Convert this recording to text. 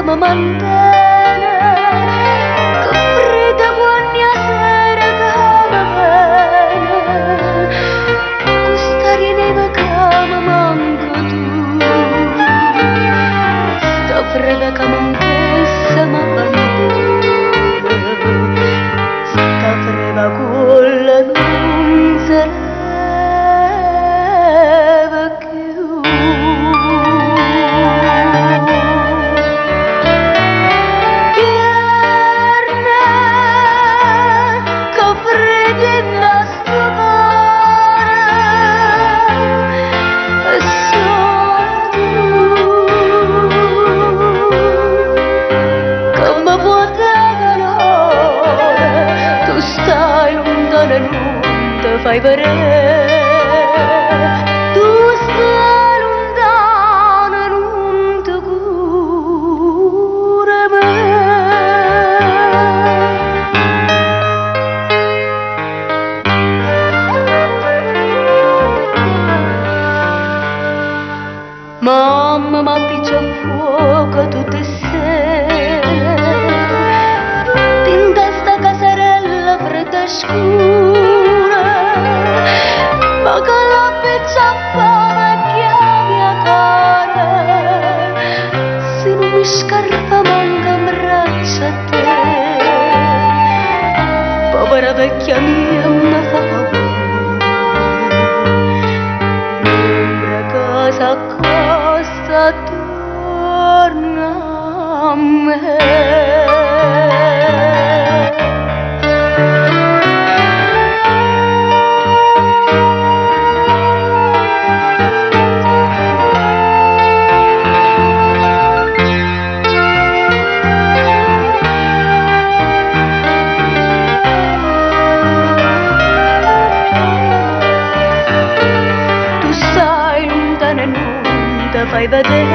mi mantiene, che fredda ogni sera che mi viene, questa neve che mi manca tu, sta fredda che manchessa mi abbandona, sta fredda quella non sarà. Fai vedere, tu stai lontana, non ti cura me. Mamma mi appiccia a fuoco tutte le sere, in questa caserella fredda e scura, ma che la pizza fame che mia cara, se non mi scarpa manca un braccio a te, povera vecchia mia mi fa paura, l'ombra casa a casa torna a me. Fai vedere,